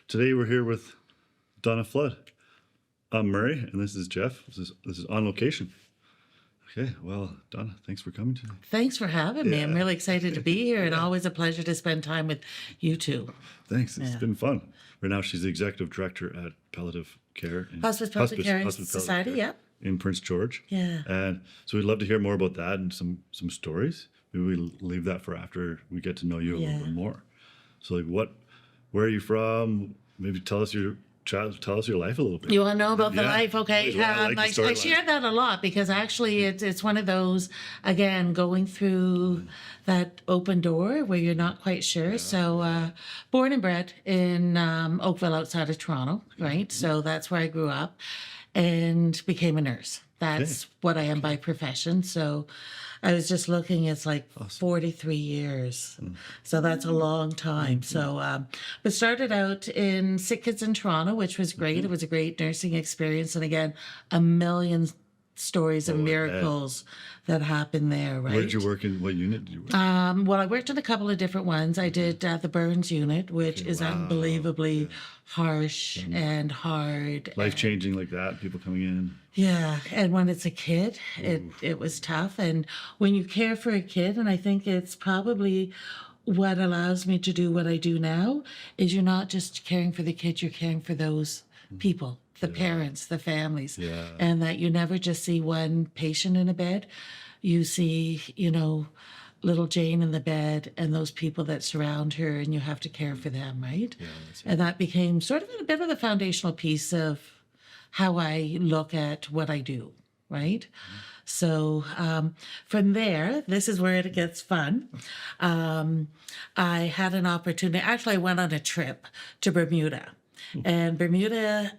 Today we're here with Donna Flood. I'm Murray, and this is Jeff. This is On Location. Okay, well, Donna, thanks for coming today. Thanks for having me. I'm really excited to be here, and always a pleasure to spend time with you two. Thanks. It's been fun. Right now, she's the executive director at Palliative Care. Hospice Care Society, Care in Prince George. Yeah. And so we'd love to hear more about that and some stories. Maybe we'll leave that for after we get to know you a little bit more. So, like, where are you from? Maybe tell us your life a little bit. You want to know about the life? Okay. I share that a lot because actually it's one of those, again, going through that open door where you're not quite sure. Yeah. So born and bred in Oakville outside of Toronto, right? So that's where I grew up and became a nurse. That's what I am by profession. So I was just looking, it's like 43 years. So that's a long time. So, but started out in Sick Kids in Toronto, which was great. It was a great nursing experience. And again, a million stories and miracles that happened there, right? Where did you work in? What unit did you work in? Well, I worked in a couple of different ones. I did the burns unit, which is unbelievably harsh and hard. Life-changing like that, people coming in. Yeah, and when it's a kid, it was tough. And when you care for a kid, and I think it's probably what allows me to do what I do now, is you're not just caring for the kid, you're caring for those people, the parents, the families, and that you never just see one patient in a bed. You see, little Jane in the bed and those people that surround her, and you have to care for them, right? Yeah, and that became sort of a bit of the foundational piece of how I look at what I do, right? So from there, this is where it gets fun. I had an opportunity. Actually, I went on a trip to Bermuda. And Bermuda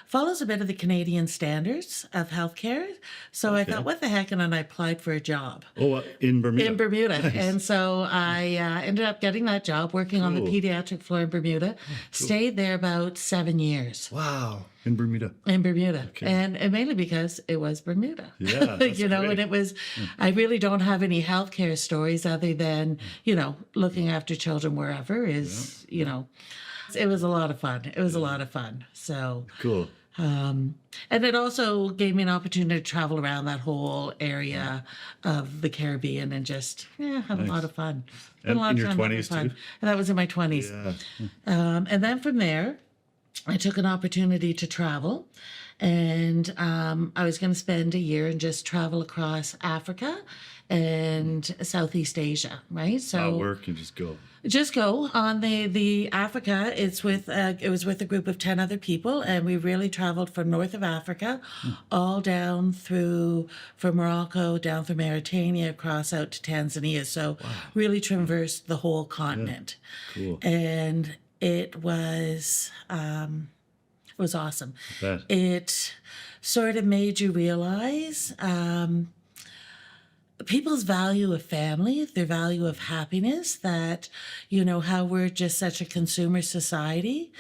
follows a bit of the Canadian standards of healthcare. So I thought, what the heck? And then I applied for a job. Oh, in Bermuda? In Bermuda. Nice. And so I ended up getting that job, working on the pediatric floor in Bermuda. Stayed there about 7 years. Wow. In Bermuda? In Bermuda. Okay. And mainly because it was Bermuda. Yeah, that's great. And it was, I really don't have any healthcare stories other than, looking after children wherever is, it was a lot of fun. It was a lot of fun. So cool. And it also gave me an opportunity to travel around that whole area of the Caribbean and just have a lot of fun. And in your 20s too? And that was in my 20s. Yeah. And then from there, I took an opportunity to travel. And I was going to spend a year and just travel across Africa and Southeast Asia, right? So work and just go. Just go on the Africa. It was with a group of 10 other people, and we really traveled from north of Africa, all down from Morocco, down through Mauritania, across out to Tanzania. So really traversed the whole continent. Yeah. Cool. And it was awesome. It sort of made you realize people's value of family, their value of happiness, that, how we're just such a consumer society,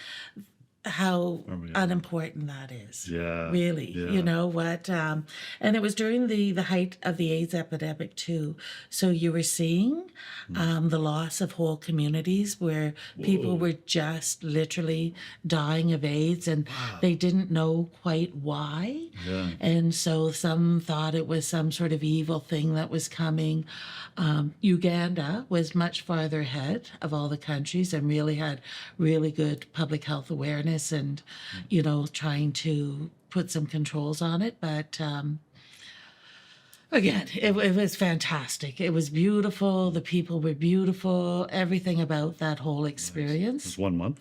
how unimportant that is. Yeah. Really. Yeah. You know what? And it was during the height of the AIDS epidemic too. So you were seeing the loss of whole communities where people were just literally dying of AIDS, and they didn't know quite why. Yeah. And so some thought it was some sort of evil thing that was coming. Uganda was much farther ahead of all the countries and really had really good public health awareness and, trying to put some controls on it. But again, it was fantastic. It was beautiful. The people were beautiful. Everything about that whole experience. It was 1 month?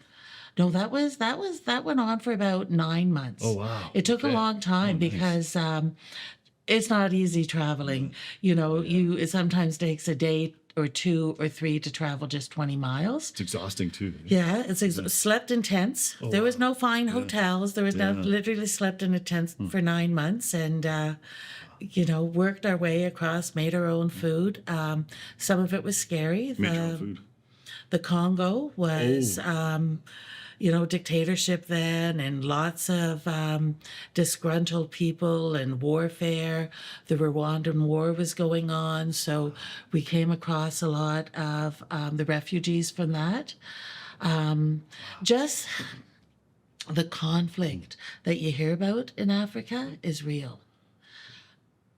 No, that went on for about 9 months. Oh, wow. It took a long time because it's not easy traveling. It sometimes takes a day or 2 or 3 to travel just 20 miles. It's exhausting too. Yeah, slept in tents. There was no fine hotels. There was literally slept in a tent for 9 months and, worked our way across, made our own food. Some of it was scary. Made your own food. The Congo was dictatorship then, and lots of disgruntled people and warfare. The Rwandan war was going on, so we came across a lot of the refugees from that. Just the conflict that you hear about in Africa is real.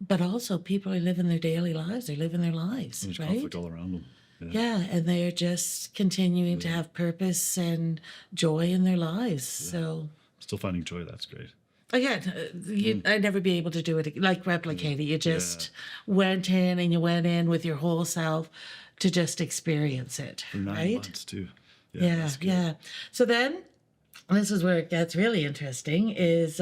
But also people are living their daily lives. They're living their lives, There's right? conflict all around them. Yeah, and they're just continuing to have purpose and joy in their lives. So Still finding joy. That's great. again, I'd never be able to do it like replicate it. You just went in and you went in with your whole self to just experience it, For 9 right? months too. Yeah, that's good. yeah. So then, this is where it gets really interesting. Is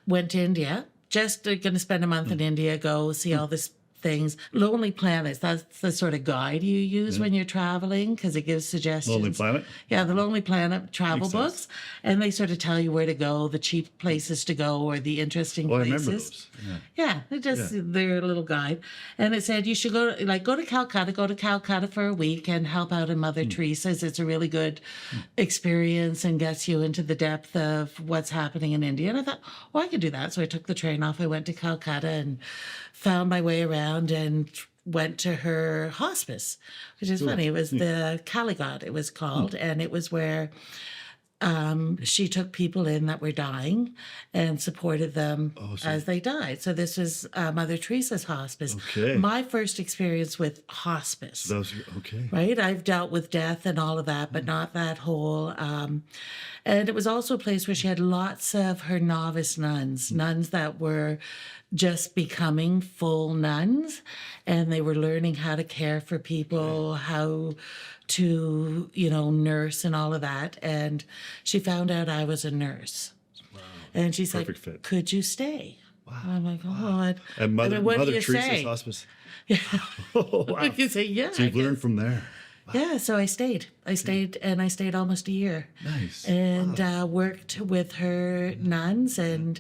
went to India. Just going to spend a month in India. Go see all this things. Lonely Planets. That's the sort of guide you use when you're traveling because it gives suggestions. Lonely Planet? Yeah, the Lonely Planet travel Makes books, and they sort of tell you where to go, the cheap places to go, or the interesting Oh, I places. remember those. Yeah. Yeah, they're a little guide, and it said you should go to Calcutta for a week and help out in Mother Teresa's. It's a really good experience and gets you into the depth of what's happening in India. And I thought, I could do that. So I took the train off. I went to Calcutta and found my way around and went to her hospice, which is funny. It was the Caligot, it was called, and it was where she took people in that were dying and supported them as they died. So this was Mother Teresa's hospice. Okay. My first experience with hospice. That was okay. Right? I've dealt with death and all of that, but not that whole. And it was also a place where she had lots of her novice nuns, nuns that were just becoming full nuns, and they were learning how to care for people, how to, nurse and all of that. And she found out I was a nurse. Wow. And she's Perfect like, fit. could you stay? Wow. I'm like, oh. And Mother what do you Teresa's say? hospice. Yeah. Oh, wow. You say, yeah. So you've learned from there. Yeah, so I stayed. I stayed almost a year. Nice. And worked with her nuns and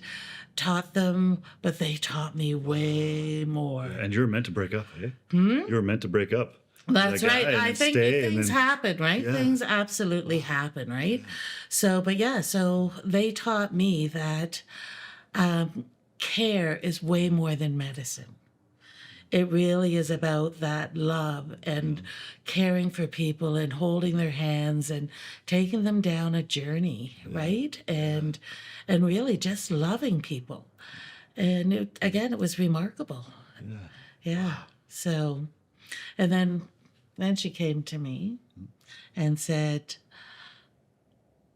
taught them, but they taught me way more. And you were meant to break up, eh? You were meant to break up. That's Like, right. and I think stay and things then- happen, right? Yeah. Things absolutely happen, right? So, so they taught me that care is way more than medicine. It really is about that love and caring for people and holding their hands and taking them down a journey, right? And really just loving people. And it was remarkable. Yeah. So, and then she came to me and said,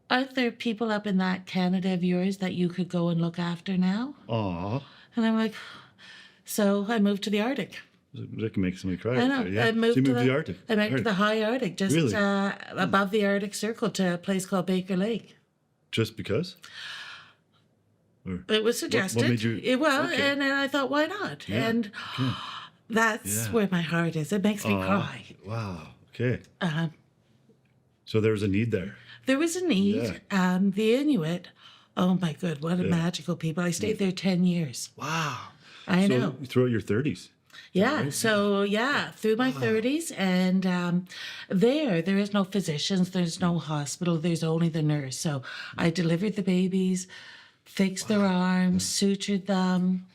aren't there people up in that Canada of yours that you could go and look after now? Aw. And I'm like, so I moved to the Arctic. That can make somebody cry. I know. Yeah. I moved, so you to moved to the Arctic. I went to the high Arctic, just Really? Above the Arctic Circle, to a place called Baker Lake. Just because? Or It was suggested. made you- okay. And I thought, why not? Yeah, And that's Yeah. where my heart is. It makes me cry. Wow. Okay. Uh, So there was a need there. There was a need. The Inuit, oh my God, what a magical people. I stayed there 10 years. Wow. I so know. throughout your 30s. Yeah. So, through my 30s. And there is no physicians, there's no hospital, there's only the nurse. So I delivered the babies, fixed their arms, sutured them,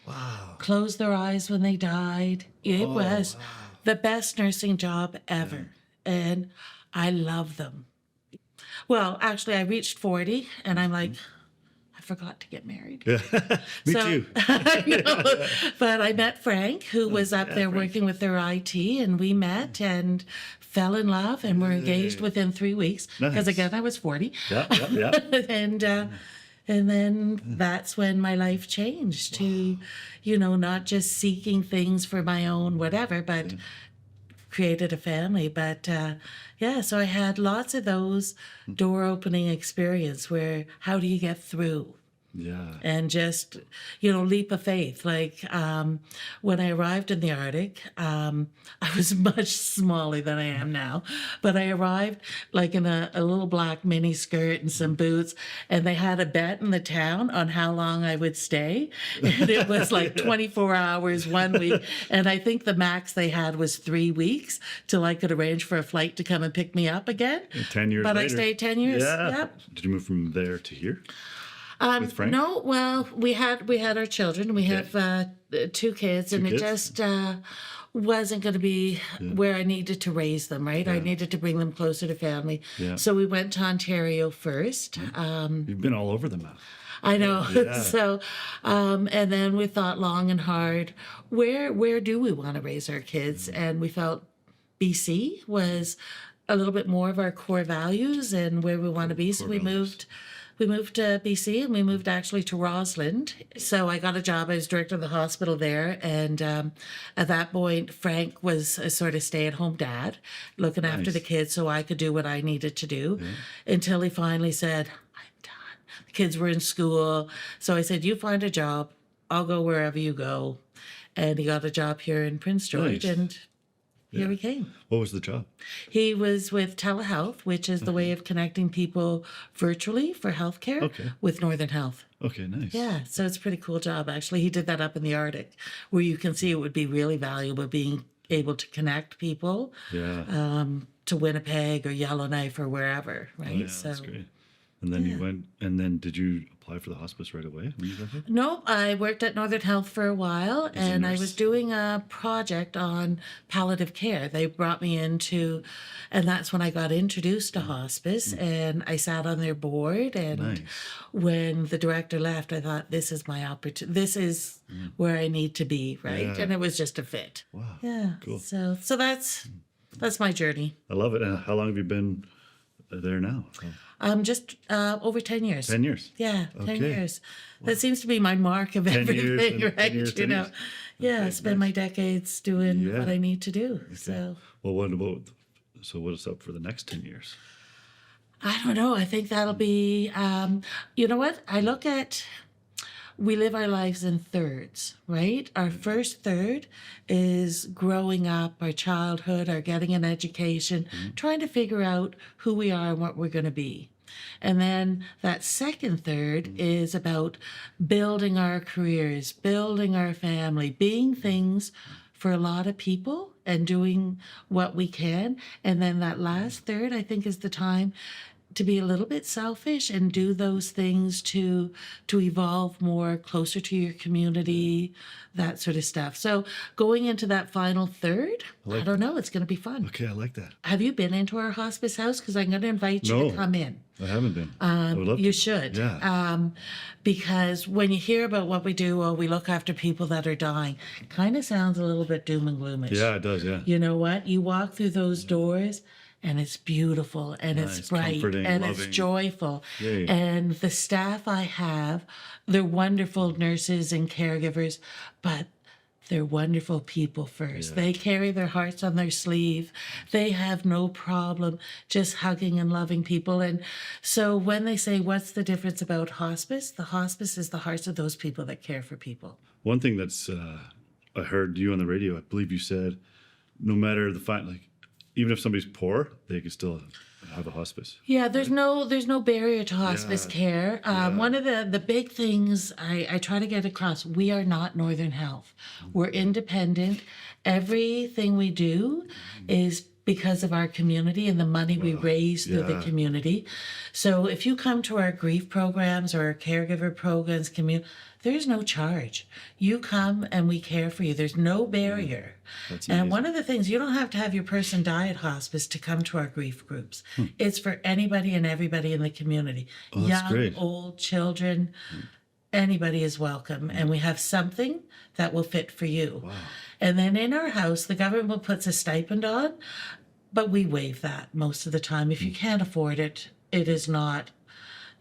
closed their eyes when they died. It was the best nursing job ever. And I love them. Well, actually, I reached 40 and I'm like, I forgot to get married. Yeah. Me too. I know. But I met Frank, who was up there working with their IT, and we met and fell in love and were engaged within 3 weeks. Because Nice. again, I was 40. Yeah. And then that's when my life changed to, not just seeking things for my own whatever, but created a family. But so I had lots of those door opening experience where how do you get through? Yeah. And just, leap of faith. Like when I arrived in the Arctic, I was much smaller than I am now, but I arrived like in a little black mini skirt and some boots, and they had a bet in the town on how long I would stay. And it was like 24 hours 1 week. And I think the max they had was 3 weeks till I could arrange for a flight to come and pick me up again. 10 years But later. I stayed 10 years. Yeah. Yep. Did you move from there to here? with Frank? No, well, we had our children. We have 2 kids, and it kids? just wasn't going to be where I needed to raise them, right? I needed to bring them closer to family. Yeah. So we went to Ontario first. You've been all over the map. I know. Yeah. So, and then we thought long and hard, where do we want to raise our kids? And we felt BC was a little bit more of our core values and where we want to be. So we moved to BC, and we moved actually to Rossland. So I got a job. I was director of the hospital there. And at that point, Frank was a sort of stay-at-home dad, looking after the kids so I could do what I needed to do until he finally said, I'm done. The kids were in school. So I said, you find a job. I'll go wherever you go. And he got a job here in Prince George. Nice. And here he came. What was the job? He was with telehealth, which is the way of connecting people virtually for healthcare with Northern Health. Okay, nice. Yeah, so it's a pretty cool job, actually. He did that up in the Arctic, where you can see it would be really valuable being able to connect people to Winnipeg or Yellowknife or wherever, right? Oh, yeah, that's great. And then you went, and then did you apply for the hospice right away when you got there? No, I worked at Northern Health for a while, and I was doing a project on palliative care. They brought me into, and that's when I got introduced to hospice, and I sat on their board. And when the director left, I thought, this is my opportunity. This is where I need to be, right? Yeah. And it was just a fit. Wow. Yeah. Cool. So that's my journey. I love it. And how long have you been there now? Just over 10 years. 10 years. Yeah, 10 Okay. years. That seems to be my mark of 10 everything, years and 10 right? years, 10 you know, years. yeah, Okay, spend my decades doing what I need to do. Okay. So Well, what about, so what's up for the next 10 years? I don't know. I think that'll be, you know what? I look at, we live our lives in thirds, right? Our first third is growing up, our childhood, our getting an education, trying to figure out who we are and what we're going to be. And then that second third is about building our careers, building our family, being things for a lot of people and doing what we can. And then that last third, I think, is the time to be a little bit selfish and do those things to evolve more closer to your community, that sort of stuff. So going into that final third, I don't know, it's going to be fun. Okay, I like that. Have you been into our hospice house? Because I'm going to invite you to come in. I haven't been. I would love You to. should. Yeah. Because when you hear about what we do, we look after people that are dying, kind of sounds a little bit doom and gloomish. Yeah, it does, yeah. You know what? You walk through those doors and it's beautiful and it's bright comforting, and it's loving. joyful. Yay. And the staff I have, they're wonderful nurses and caregivers, but they're wonderful people first. They carry their hearts on their sleeve. They have no problem just hugging and loving people. And so when they say, what's the difference about hospice? The hospice is the hearts of those people that care for people. One thing that's, I heard you on the radio, I believe you said, no matter the like, even if somebody's poor, they can still have a hospice. Yeah, there's no barrier to hospice care. One of the big things I try to get across, we are not Northern Health. We're independent. Everything we do is because of our community and the money we raise through the community. So if you come to our grief programs or our caregiver programs, there's no charge. You come and we care for you. There's no barrier. That's and amazing. one of the things, you don't have to have your person die at hospice to come to our grief groups. It's for anybody and everybody in the community. Oh, that's Young, great. old, children, anybody is welcome. And we have something that will fit for you. Wow. And then in our house, the government puts a stipend on, but we waive that most of the time. If you can't afford it, it is not,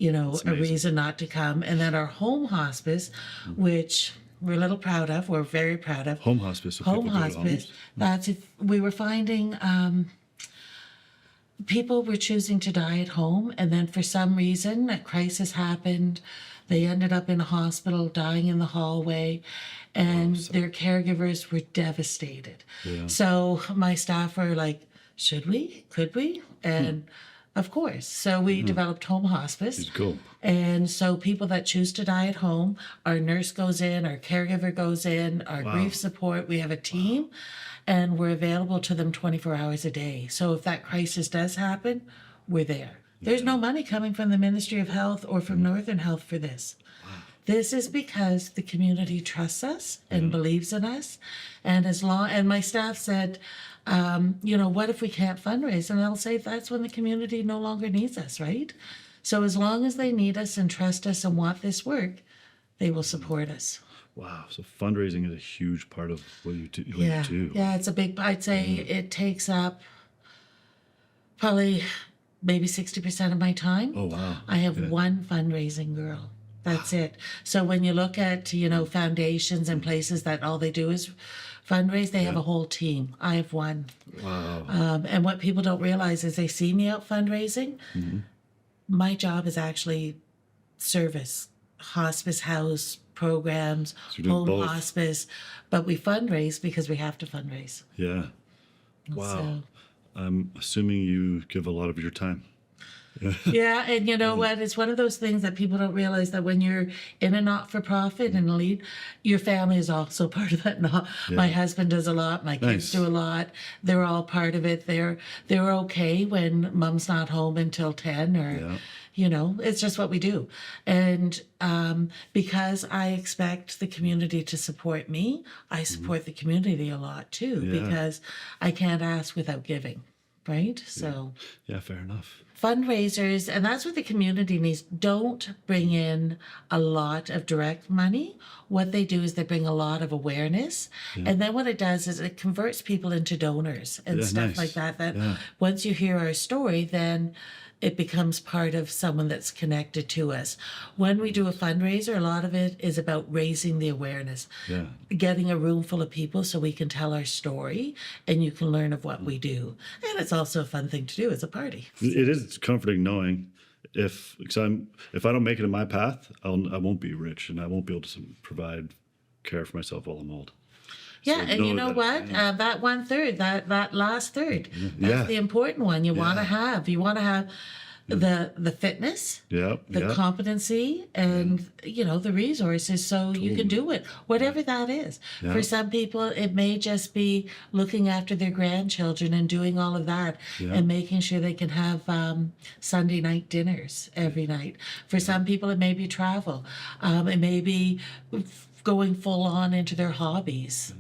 a reason not to come. And then our home hospice, which we're a little proud of, we're very proud of. Home hospice. So Home people go to hospice. That's if we were finding people were choosing to die at home, and then for some reason a crisis happened. They ended up in a hospital, dying in the hallway, and their caregivers were devastated. Yeah. So my staff were like, should we? Could we? And of course. So we developed home hospice. It's cool. And so people that choose to die at home, our nurse goes in, our caregiver goes in, our grief support, we have a team, and we're available to them 24 hours a day. So if that crisis does happen, we're there. There's no money coming from the Ministry of Health or from Northern Health for this. This is because the community trusts us and believes in us. And and my staff said, what if we can't fundraise? And I'll say that's when the community no longer needs us, right? So as long as they need us and trust us and want this work, they will support us. Wow. So fundraising is a huge part of what you do. Yeah, it's a big, I'd say it takes up probably maybe 60% of my time. Oh, wow. I have one fundraising girl. That's it. So when you look at, foundations and places that all they do is fundraise, they have a whole team. I have one. Wow. And what people don't realize is they see me out fundraising. My job is actually service, hospice house programs, So you're doing home both. hospice, but we fundraise because we have to fundraise. Yeah. Wow. So, I'm assuming you give a lot of your time. yeah, and you know what? It's one of those things that people don't realize that when you're in a not-for-profit and a lead, your family is also part of that. My husband does a lot. My kids do a lot. They're all part of it. They're okay when mom's not home until 10 or, it's just what we do. And because I expect the community to support me, I support the community a lot too, because I can't ask without giving, right? So Yeah, fair enough. fundraisers, and that's what the community needs, don't bring in a lot of direct money. What they do is they bring a lot of awareness. And then what it does is it converts people into donors and stuff like that. Once you hear our story, then it becomes part of someone that's connected to us. When we do a fundraiser, a lot of it is about raising the awareness, getting a room full of people so we can tell our story and you can learn of what we do. And it's also a fun thing to do as a party. It is comforting knowing if I don't make it in my path, I won't be rich and I won't be able to provide care for myself while I'm old. Yeah, So and you know that- what? That 1/3, that last third, that's the important one you want to have. You want to have the fitness, the competency, and the resources so you can do it, whatever that is. For some people, it may just be looking after their grandchildren and doing all of that and making sure they can have Sunday night dinners every night. For some people, it may be travel. It may be going full on into their hobbies.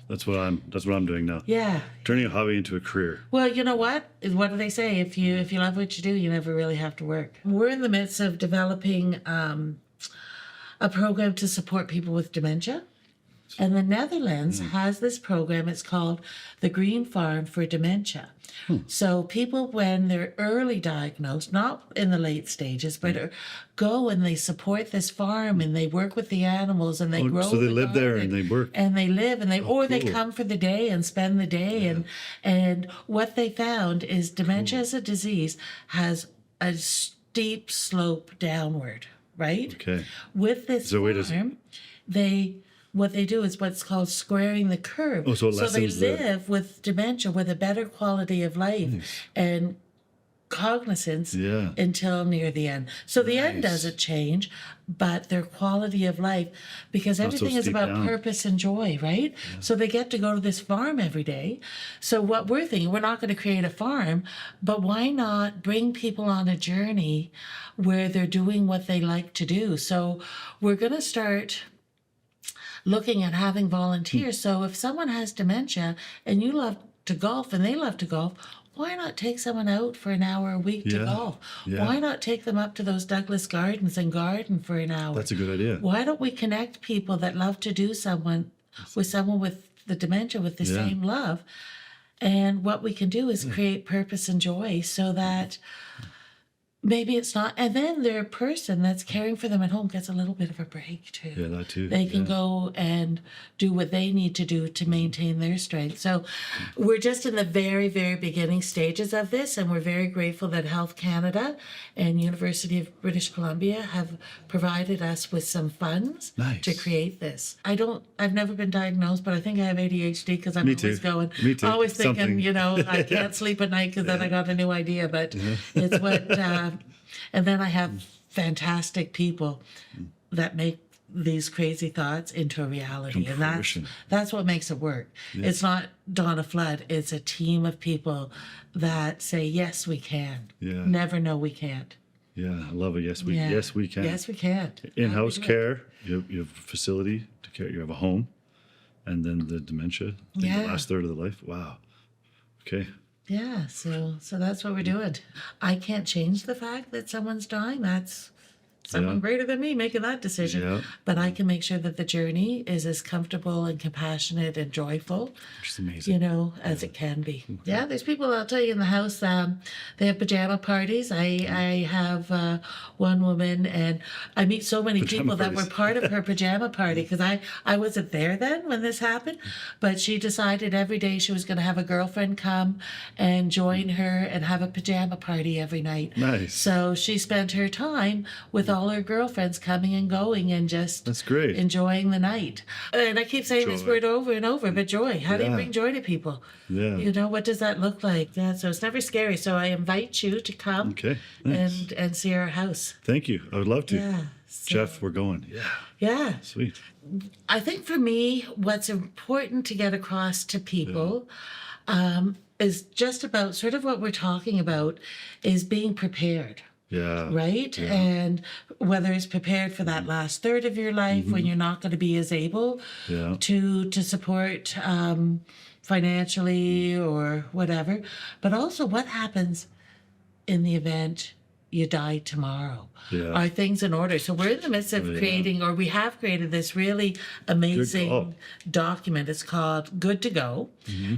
That's what I'm doing now. Yeah. Turning a hobby into a career. Well, you know what? What do they say? If you love what you do, you never really have to work. We're in the midst of developing a program to support people with dementia. And the Netherlands has this program. It's called the Green Farm for Dementia. So people, when they're early diagnosed, not in the late stages, but go and they support this farm and they work with the animals and they grow. So they live there and garden they work. and they live and they they cool. come for the day and spend the day and what they found is dementia as a disease has a steep slope downward, right? Okay. With this So wait a farm, what they do is what's called squaring the curve. Oh, so it they lessens live with dementia with a better quality of life and cognizance until near the end. So the end doesn't change, but their quality of life, because everything is steep about down. purpose and joy, right? So they get to go to this farm every day. So what we're thinking, we're not going to create a farm, but why not bring people on a journey where they're doing what they like to do? So we're going to start looking at having volunteers. So if someone has dementia and you love to golf and they love to golf, why not take someone out for an hour a week to golf? Why not take them up to those Douglas Gardens and garden for an hour? That's a good idea. Why don't we connect people that love to do someone with the dementia with the same love? And what we can do is create purpose and joy so that maybe it's not, and then their person that's caring for them at home gets a little bit of a break too. Yeah, that too. They can go and do what they need to do to maintain their strength. So we're just in the very, very beginning stages of this, and we're very grateful that Health Canada and University of British Columbia have provided us with some funds to create this. I've never been diagnosed, but I think I have ADHD because I'm always going, Me too. always thinking, Something. I can't sleep at night because then I got a new idea, but it's what, and then I have fantastic people that make these crazy thoughts into a reality. Come And fruition. that's what makes it work. It's not Donna Flood. It's a team of people that say, yes, we can. Yeah. Never know we can't. Yeah, I love it. Yes, we Yeah. yes we can. Yes, we can. In-house How we do it. care. You have a facility to care. You have a home, and then the dementia. I think Yeah. The last third of the life. Wow. Okay. Yeah, so that's what we're doing. I can't change the fact that someone's dying. That's someone Yeah. greater than me making that decision. Yeah. But I can make sure that the journey is as comfortable and compassionate and joyful, Which is amazing. as it can be. Yeah, there's people, I'll tell you, in the house, they have pajama parties. I have one woman, and I meet so many Pajama people that parties. were part of her pajama party, because I wasn't there then when this happened, but she decided every day she was going to have a girlfriend come and join her and have a pajama party every night. Nice. So she spent her time with all her girlfriends coming and going and just That's great. enjoying the night. And I keep saying this Joy. word over and over, but joy. How do you Yeah. bring joy to people? Yeah. What does that look like? Yeah, so it's never scary. So I invite you to come Okay. Nice. and see our house. Thank you. I would love to. Yeah. So, Jeff, we're going. Yeah. Yeah. Sweet. I think for me, what's important to get across to people is just about sort of what we're talking about is being prepared. Yeah. Right? Yeah. And whether it's prepared for that last third of your life when you're not going to be as able Yeah. to support financially or whatever, but also what happens in the event you die tomorrow. Yeah. Are things in order? So we're in the midst of creating, or we have created this really amazing document. It's called Good to Go.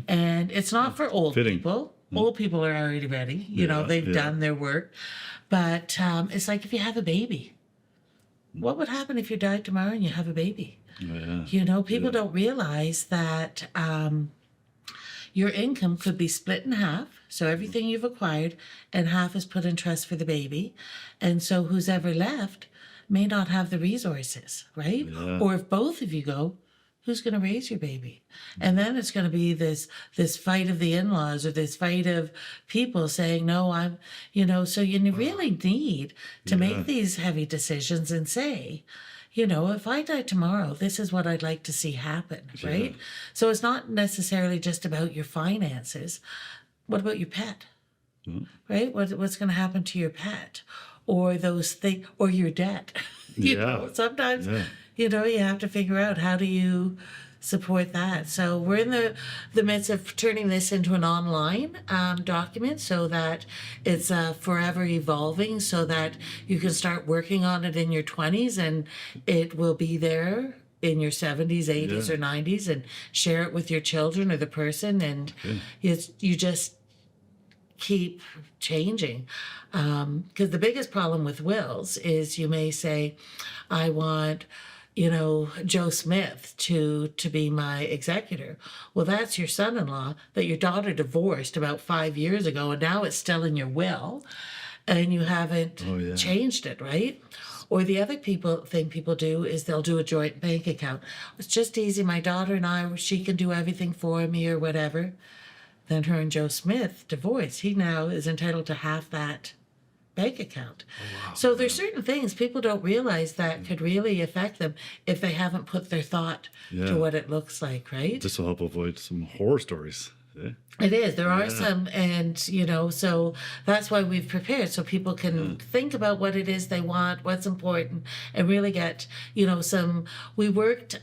And it's not for old Fitting. people. Old people are already ready. They've done their work. But it's like if you have a baby, what would happen if you died tomorrow and you have a baby? Yeah. People don't realize that your income could be split in half. So everything you've acquired, and half is put in trust for the baby. And so who's ever left may not have the resources, right? Yeah. Or if both of you go, who's going to raise your baby? And then it's going to be this fight of the in-laws, or this fight of people saying, no, I'm, so you really need to make these heavy decisions and say, if I die tomorrow, this is what I'd like to see happen, right? So it's not necessarily just about your finances. What about your pet, right? What's going to happen to your pet, or those things, or your debt? Sometimes, you have to figure out, how do you support that? So we're in the midst of turning this into an online document, so that it's forever evolving, so that you can start working on it in your 20s and it will be there in your 70s, 80s, or 90s, and share it with your children or the person, and you just keep changing. Because the biggest problem with wills is you may say, I want Joe Smith to be my executor. Well, that's your son-in-law that your daughter divorced about 5 years ago, and now it's still in your will, and you haven't changed it, right? Or the other thing people do is they'll do a joint bank account. It's just easy. My daughter and I, she can do everything for me or whatever. Then her and Joe Smith divorced. He now is entitled to half that bank account. So there's certain things people don't realize that could really affect them if they haven't put their thought to what it looks like, right? This will help avoid some horror stories. Yeah. It is. There are some, and so that's why we've prepared, so people can think about what it is they want, what's important, and really get, we worked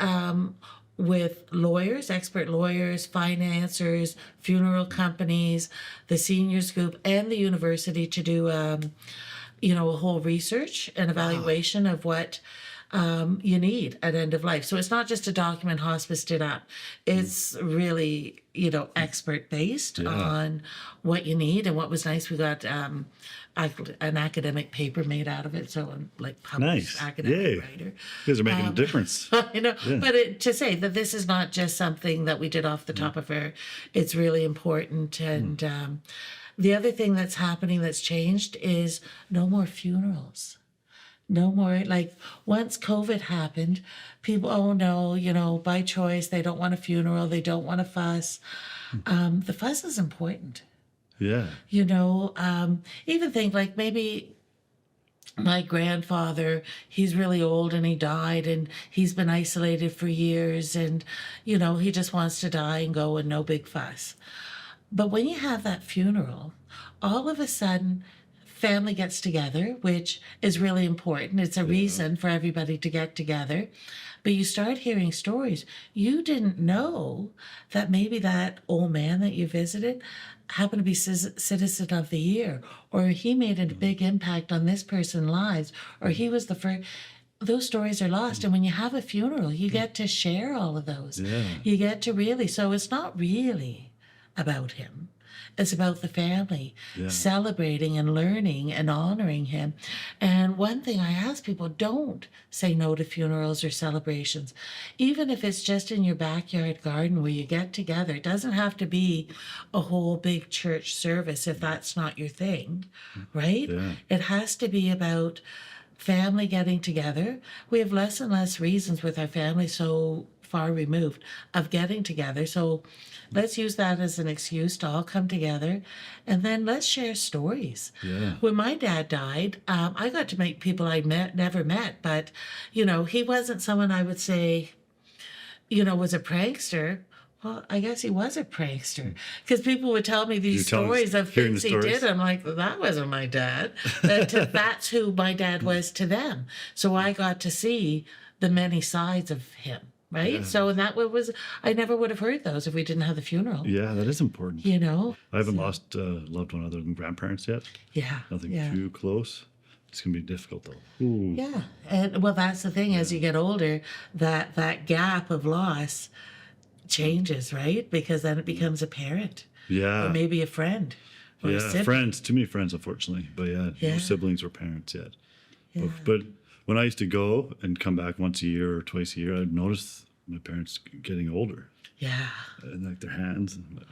with lawyers, expert lawyers, financiers, funeral companies, the seniors group, and the university to do, a whole research and evaluation of what you need at end of life. So it's not just a document Hospice did up. It's really, expert based on what you need. And what was nice, we got an academic paper made out of it. So I'm like published academic writer. You guys are making a difference. But to say that this is not just something that we did off the top of our, it's really important. And the other thing that's happening that's changed is no more funerals. No more, like once COVID happened, people, oh no, by choice, they don't want a funeral, they don't want a fuss. The fuss is important. Yeah. Even think like maybe my grandfather, he's really old and he died and he's been isolated for years and, you know, he just wants to die and go and no big fuss. But when you have that funeral, all of a sudden, family gets together, which is really important. It's a reason for everybody to get together. But you start hearing stories. You didn't know that maybe that old man that you visited happened to be Citizen of the Year, or he made a big impact on this person's lives, or he was the first. Those stories are lost. And when you have a funeral, you get to share all of those. Yeah. You get to really, so it's not really about him. It's about the family celebrating and learning and honoring him. And one thing I ask people, don't say no to funerals or celebrations. Even if it's just in your backyard garden where you get together, it doesn't have to be a whole big church service if that's not your thing, right? Yeah. It has to be about family getting together. We have less and less reasons with our family so far removed of getting together. So let's use that as an excuse to all come together, and then let's share stories. Yeah. When my dad died, I got to meet people I never met, but, you know, he wasn't someone I would say, you know, was a prankster. Well, I guess he was a prankster because people would tell me these stories of things he did. I'm like, that wasn't my dad. That's who my dad was to them. So I got to see the many sides of him. Right. Yeah. So, and that was, I never would have heard those if we didn't have the funeral. Yeah, that is important. You know? I haven't lost a loved one other than grandparents yet. Yeah. Nothing yeah. too close. It's going to be difficult, though. Ooh. Yeah. And, well, that's the thing. As you get older, that gap of loss changes, right? Because then it becomes a parent. Yeah. Or maybe a friend. Or a Yeah, sibling. friends. Too many friends, unfortunately. But no siblings or parents yet. Yeah. But when I used to go and come back once a year or twice a year, I'd notice my parents getting older. Yeah. And like their hands. And,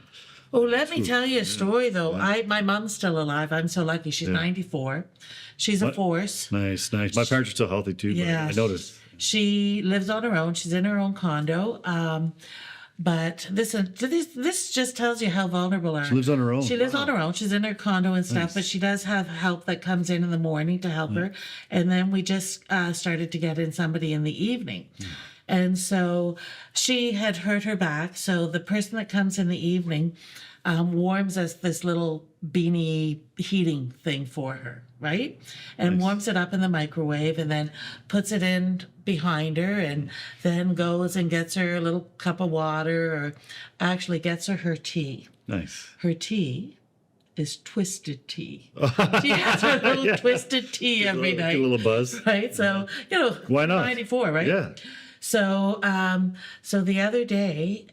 Oh, let me tell you a story, though. Yeah. My mom's still alive. I'm so lucky. She's 94. She's a force. Nice. My parents are still healthy too. Yeah. But I noticed. She lives on her own. She's in her own condo. But this just tells you how vulnerable are. She lives on her own. She lives on her own. She's in her condo and stuff, but she does have help that comes in the morning to help her. And then we just started to get in somebody in the evening. And so she had hurt her back. So the person that comes in the evening warms us this little beanie heating thing for her, right? And warms it up in the microwave and then puts it in behind her and then goes and gets her a little cup of water or actually gets her tea. Nice. Her tea is twisted tea. She has her little twisted tea every Get night. a little buzz. Right? So, you know, Why not? 94, right? Yeah. So, so the other day,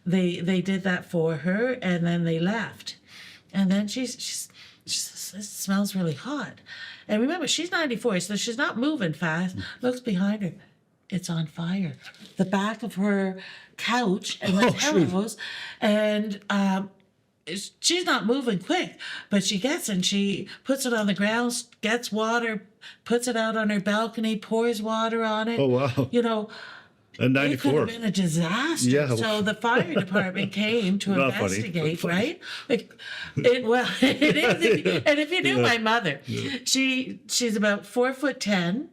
they did that for her, and then they left, and then she says, it smells really hot, and remember she's 94, so she's not moving fast. Looks behind her, it's on fire. The back of her couch and the pillows, and she's not moving quick, but she gets and she puts it on the ground, gets water, puts it out on her balcony, pours water on it. Oh, wow. You know, And it could 94. have been a disaster. Yeah. So the fire department came to Not funny, investigate, but funny. right? It is. And if you knew my mother, she's about 4'10",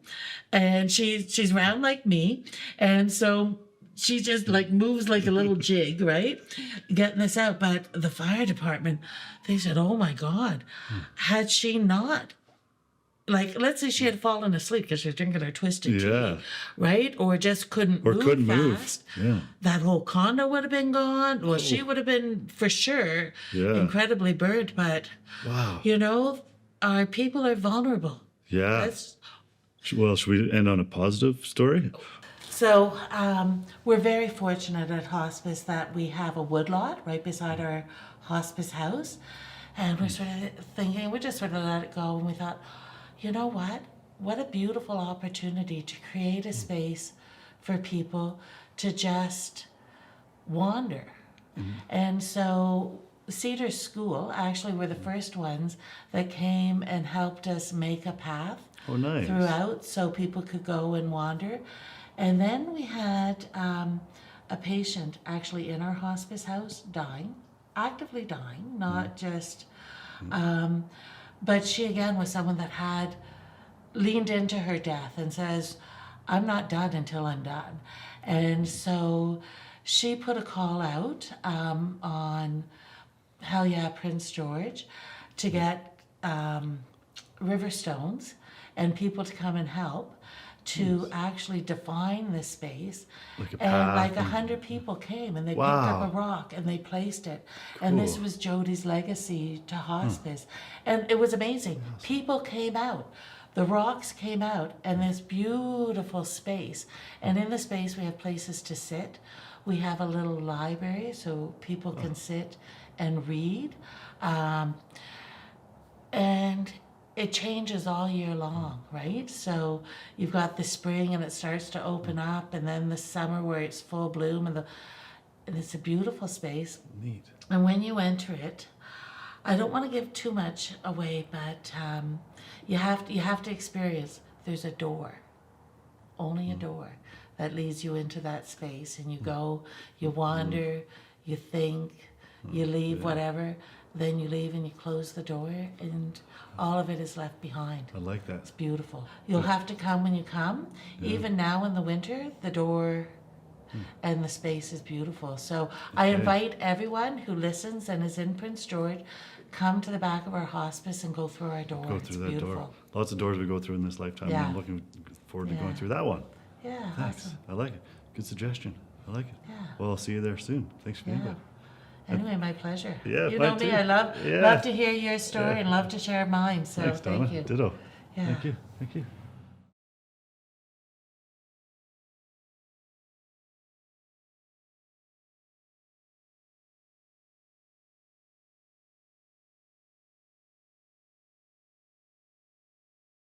and she's round like me, and so she just like moves like a little jig, right? Getting this out. But the fire department, they said, oh my God, had she not, like, let's say she had fallen asleep because she was drinking her twisted tea, right? Or just couldn't move fast. Yeah. That whole condo would have been gone. Well, she would have been, for sure, incredibly burnt. But, you know, our people are vulnerable. Yeah. Well, should we end on a positive story? So we're very fortunate at Hospice that we have a woodlot right beside our hospice house. And we're sort of thinking, we just sort of let it go. And we thought, you know what? What a beautiful opportunity to create a space for people to just wander. And so Cedar School actually were the first ones that came and helped us make a path throughout so people could go and wander. And then we had a patient actually in our hospice house dying, actively dying, not just, but she again was someone that had leaned into her death and says, I'm not done until I'm done. And so she put a call out on Hell Yeah, Prince George to get river stones and people to come and help to actually define this space. Like a And path like and- 100 people came and they picked Wow. up a rock and they placed it. And this Cool. was Jodi's legacy to hospice. And it was amazing. People came out. The rocks came out and this beautiful space. And in the space we have places to sit. We have a little library so people can sit and read. And it changes all year long, right? So you've got the spring and it starts to open up, and then the summer where it's full bloom, and it's a beautiful space. Neat. And when you enter it, I don't want to give too much away, but you have to experience. There's a door, only a door, that leads you into that space, and you go, you wander, you think, you leave, whatever. Then you leave and you close the door, and all of it is left behind. I like that. It's beautiful. You'll have to come when you come. Even now in the winter, the door and the space is beautiful. So I invite everyone who listens and is in Prince George, come to the back of our hospice and go through our door. Go It's through that beautiful. door. Lots of doors we go through in this lifetime. Yeah. And I'm looking forward to going Yeah. through that one. Yeah, Thanks. awesome. I like it. Good suggestion. I like it. Yeah. Well, I'll see you there soon. Thanks for being Yeah. there. Anyway, my pleasure. Yeah, you mine know me. too. I love Yeah. love to hear your story Yeah. and love to share mine. So Thanks, Donna. thank you. Ditto. Yeah. Thank you. Thank you.